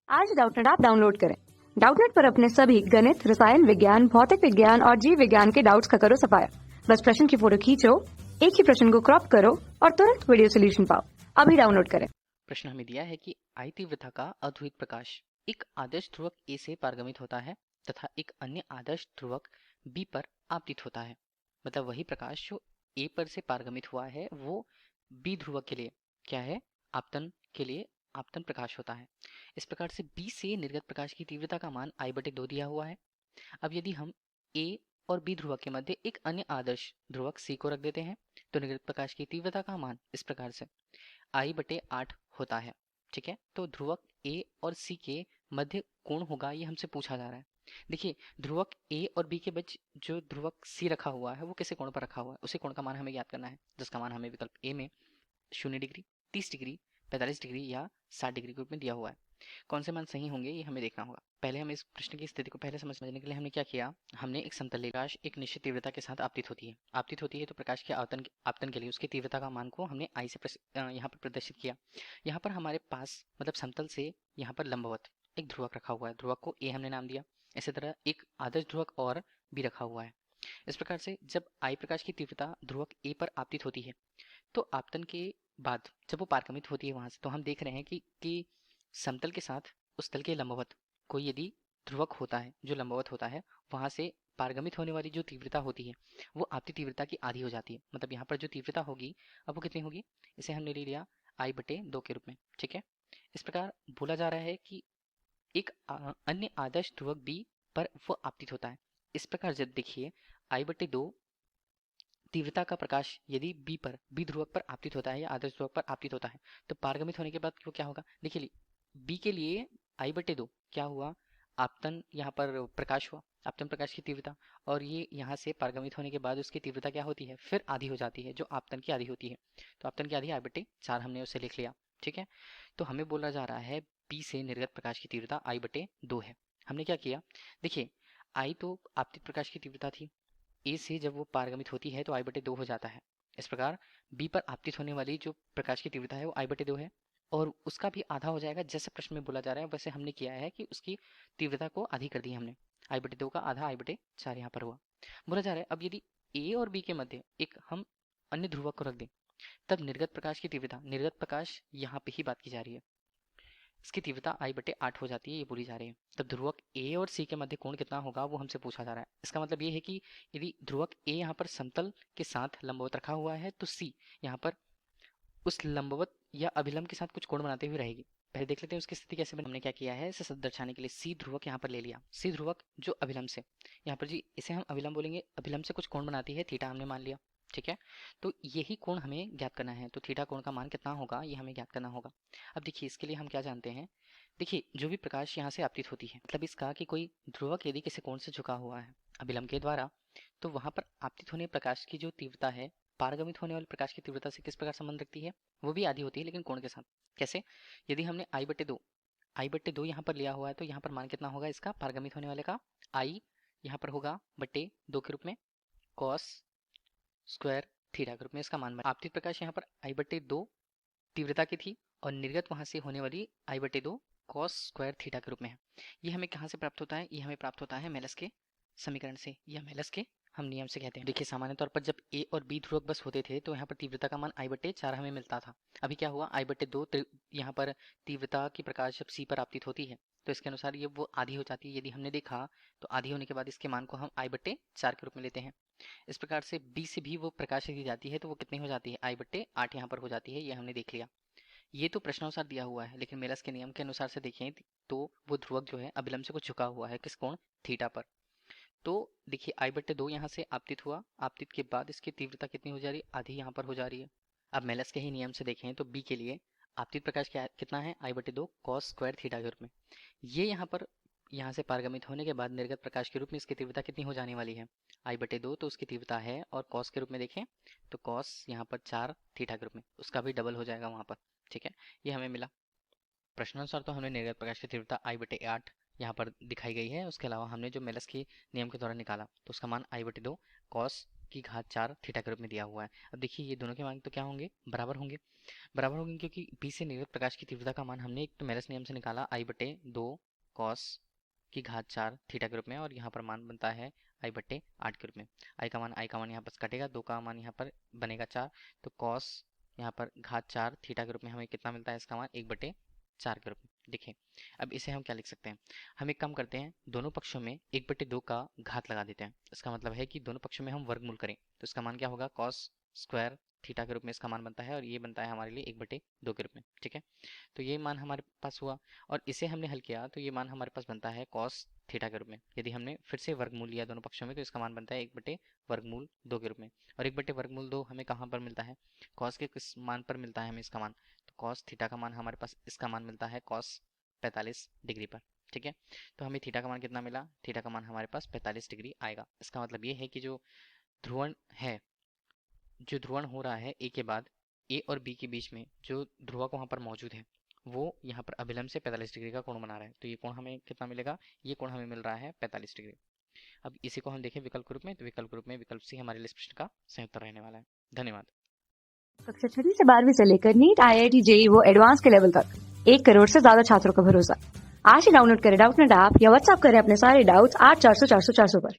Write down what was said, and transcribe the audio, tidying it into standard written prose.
आज Doubtnut app download करें। Doubtnut पर अपने सभी गणित, रसायन विज्ञान, भौतिक विज्ञान और जीव विज्ञान के डाउट्स का करो सफाया। बस प्रश्न की फोटो खींचो, एक ही प्रश्न को क्रॉप करो और तुरंत वीडियो सोल्यूशन पाओ। अभी डाउनलोड करें। प्रश्न हमें दिया है कि आई तीव्रता का अद्वित प्रकाश एक आदर्श ध्रुवक ए से पारगमित होता है तथा एक अन्य आदर्श ध्रुवक बी पर आपतित होता है। मतलब वही प्रकाश जो ए पर से पारगमित हुआ है वो बी ध्रुवक के लिए क्या है, आपतन के लिए आपतन प्रकाश होता है। इस प्रकार से बी से निर्गत प्रकाश की तीव्रता का मान I/2 दिया हुआ है। अब यदि हम ए और बी ध्रुवक के मध्य एक अन्य आदर्श ध्रुवक सी को रख देते हैं तो निर्गत प्रकाश की तीव्रता का मान इस प्रकार से I/8 होता है। ठीक है, तो ध्रुवक ए और सी के मध्य कोण होगा ये हमसे पूछा जा रहा है। देखिए, ध्रुवक ए और बी के बीच जो ध्रुवक सी रखा हुआ है वो किसी कोण पर रखा हुआ है, उसी कोण का मान हमें ज्ञात करना है, जिसका मान हमें विकल्प ए में 0 डिग्री, 30 डिग्री, 45 डिग्री या 60 डिग्री के रूप में दिया हुआ है। कौन से मान सही होंगे ये हमें देखना होगा। पहले हम इस प्रश्न की स्थिति को पहले समझने के लिए हमने क्या किया, हमने एक समतल प्रकाश एक निश्चित तीव्रता के साथ आपतित होती है तो प्रकाश के आपतन के लिए उसकी तीव्रता का मान को हमने आई से यहाँ पर प्रदर्शित किया। यहाँ पर हमारे पास मतलब समतल से यहाँ पर लंबवत एक ध्रुवक रखा हुआ है, ध्रुवक को ए हमने नाम दिया। इसी तरह एक आदर्श ध्रुवक और बी रखा हुआ है। इस प्रकार से जब आई प्रकाश की तीव्रता ध्रुवक ए पर आपतित होती है तो आपतन के बाद जब वो पारगमित होती है वहां से, तो हम देख रहे हैं कि समतल के साथ उस तल के लंबवत कोई यदि ध्रुवक होता है जो लंबवत होता है, वहां से पारगमित होने वाली जो तीव्रता होती है वो आपती तीव्रता की आधी हो जाती है। मतलब यहाँ पर जो तीव्रता होगी अब वो कितनी होगी, इसे हमने ले लिया I/2 के रूप में। ठीक है, इस प्रकार बोला जा रहा है कि एक अन्य आदर्श ध्रुवक बी पर वो आपतित होता है। इस प्रकार जब देखिए I/2 तीव्रता का प्रकाश यदि बी ध्रुवक पर आपतित होता है या आदर्श ध्रुवक पर आपतित होता है तो पारगमित होने के बाद वो क्या होगा, देखिए बी के लिए I/2 क्या हुआ, आपतन यहाँ पर प्रकाश हुआ, आपतन प्रकाश की तीव्रता, और ये यहाँ से पारगमित होने के बाद उसकी तीव्रता क्या होती है, फिर आधी हो जाती है जो आपतन की आधी होती है। तो आपतन की आधी I/4 हमने उसे लिख लिया। ठीक है, तो हमें बोला जा रहा है बी से निर्गत प्रकाश की तीव्रता I/2 है। हमने क्या किया, देखिए आई तो आपतित प्रकाश की तीव्रता थी, ए से जब वो पारगमित होती है तो I/2 हो जाता है। इस प्रकार बी पर आपतित होने वाली जो प्रकाश की तीव्रता है वो I/2 है और उसका भी आधा हो जाएगा। जैसे प्रश्न में बोला जा रहा है वैसे हमने किया है कि उसकी तीव्रता को आधी कर दी हमने, I/2 का आधा I/4 यहाँ पर हुआ। बोला जा रहा है अब यदि ए और बी के मध्य एक हम अन्य ध्रुवक को रख दें तब निर्गत प्रकाश की तीव्रता, निर्गत प्रकाश यहाँ पे ही बात की जा रही है, इसकी तीव्रता I/8 हो जाती है, ये बोली जा रही है। तब ध्रुवक ए और सी के मध्य कोण कितना होगा वो हमसे पूछा जा रहा है। इसका मतलब ये है कि यदि ध्रुवक ए यहाँ पर समतल के साथ लंबवत रखा हुआ है तो सी यहाँ पर उस लंबवत या अभिलंब के साथ कुछ कोण बनाते हुए रहेगी। पहले देख लेते हैं उसकी स्थिति कैसे बनी। हमने क्या किया है, इसे सद दर्शाने के लिए सी ध्रुवक यहाँ पर ले लिया। सी ध्रुवक जो अभिलंब से यहाँ पर जी इसे हम अभिलंब बोलेंगे, अभिलंब से कुछ कोण बनाती है, थीटा हमने मान लिया। ठीक है, तो यही कोण हमें ज्ञात करना है, तो थीटा कोण का मान कितना होगा ये हमें ज्ञात करना होगा। अब देखिए इसके लिए हम क्या जानते हैं, देखिए जो भी प्रकाश यहाँ से आपतित होती है, मतलब इसका कि कोई ध्रुवक यदि किसी कोण से झुका हुआ है अभिलंब के द्वारा, तो वहां पर आपतित होने प्रकाश की जो तीव्रता है पारगमित होने वाले प्रकाश की तीव्रता से किस प्रकार संबंध रखती है, वो भी आधी होती है लेकिन कोण के साथ। कैसे, यदि हमने I/2 यहाँ पर लिया हुआ है तो यहाँ पर मान कितना होगा इसका पारगमित होने वाले का, आई यहाँ पर होगा /2 के रूप में कॉस स्क्वायर थीटा के रूप में इसका मान बना। आपतित प्रकाश यहाँ पर I/2 तीव्रता की थी और निर्गत वहां से होने वाली I/2 कॉस स्क्वायर थीटा के रूप में है। ये हमें कहाँ से प्राप्त होता है, ये हमें प्राप्त होता है मेलस के समीकरण से या मेलस के हम नियम से कहते हैं। देखिए सामान्य तौर पर जब ए और बी ध्रुवक बस होते थे तो यहाँ पर तीव्रता का मान I/4 हमें मिलता था। अभी क्या हुआ, I/2 यहाँ पर तीव्रता की प्रकाश जब सी पर आपतित होती है तो इसके अनुसार ये वो आधी हो जाती है। यदि हमने देखा तो आधी होने के बाद इसके मान को हम I/4 के रूप में लेते हैं। इस प्रकार से बी से भी वो प्रकाश यदि जाती है तो वो कितनी हो जाती है, I/8 यहाँ पर हो जाती है, ये हमने देख लिया। ये तो प्रश्नानुसार दिया हुआ है, लेकिन मेलस के नियम के अनुसार से देखें तो वो ध्रुवक जो है अभिलंब से कुछ झुका हुआ है, किस कोण, थीटा पर। तो देखिए I/2 यहाँ से आपतित हुआ, आपतित के बाद इसकी तीव्रता कितनी हो जा रही है, आधी यहाँ पर हो जा रही है। अब मेलस के ही नियम से देखें तो बी के लिए आपतित प्रकाश क्या कितना है, I/2 कॉस स्क्वायर थीटा के रूप में। ये यहाँ पर यहाँ से पारगमित होने के बाद निर्गत प्रकाश के रूप में इसकी तीव्रता कितनी हो जाने वाली है, I/2 तो उसकी तीव्रता है, और कॉस के रूप में देखें तो कॉस यहाँ पर 4 थीटा के रूप में उसका भी डबल हो जाएगा वहाँ पर। ठीक है, ये हमें मिला। प्रश्नानुसार तो हमने निर्गत प्रकाश की तीव्रता I/8 यहाँ पर दिखाई गई है, उसके अलावा हमने जो मेलस की नियम के द्वारा निकाला तो उसका मान I/2 कॉस की घात 4 थीटा के रूप में दिया हुआ है। अब देखिए ये दोनों के मान तो क्या होंगे, बराबर होंगे। बराबर होंगे क्योंकि बी से निर्गत प्रकाश की तीव्रता का मान हमने एक तो मेरस नियम से निकाला I/2 कॉस की घात 4 थीटा के रूप में, और यहाँ पर मान बनता है I/8 के रूप में। आई का मान यहाँ पर कटेगा, 2 का मान यहाँ पर बनेगा 4, तो कॉस यहाँ पर घात 4 थीटा के रूप में हमें कितना मिलता है, इसका मान 1/4 के रूप में। देखिए अब इसे हम क्या लिख सकते हैं, हम एक काम करते हैं, दोनों पक्षों में 1/2 का घात लगा देते हैं। इसका मतलब है कि दोनों पक्षों में हम वर्गमूल करें तो इसका मान क्या होगा, कॉस स्क्वायर थीटा के रूप में इसका मान बनता है, और ये बनता है हमारे लिए 1/2 के रूप में। ठीक है, तो ये मान हमारे पास हुआ, और इसे हमने हल किया तो ये मान हमारे पास बनता है कॉस थीटा के रूप में। यदि हमने फिर से वर्गमूल लिया दोनों पक्षों में तो इसका मान बनता है 1/2 के रूप में, और 1/2 हमें कहाँ पर मिलता है, कॉस के किस मान पर मिलता है हमें इसका मान, तो कॉस थीटा का मान हमारे पास इसका मान मिलता है कॉस 45 डिग्री पर। ठीक है, तो हमें थीटा का मान कितना मिला, थीटा का मान हमारे पास 45 डिग्री आएगा। इसका मतलब ये है कि जो ध्रुवण है, जो ध्रुवण हो रहा है ए के बाद, ए और बी के बीच में जो ध्रुवक वहाँ पर मौजूद है वो यहाँ पर अभिलंब से 45 डिग्री का कोण बना रहा है। तो ये कोण हमें कितना मिलेगा, ये कोण हमें मिल रहा है 45 डिग्री। अब इसी को हम देखें विकल्प रूप में, तो विकल्प रूप में विकल्प सी हमारे लिए इस प्रश्न का सही उत्तर रहने वाला है। धन्यवाद। कक्षा 6 से 12वीं से लेकर नीट, IIT, JEE वो एडवांस के लेवल तक 1 करोड़ से ज्यादा छात्रों का भरोसा। आज ही डाउनलोड करें डाउटनेट ऐप या व्हाट्सएप करें अपने सारे डाउट्स 8400 400 400 पर।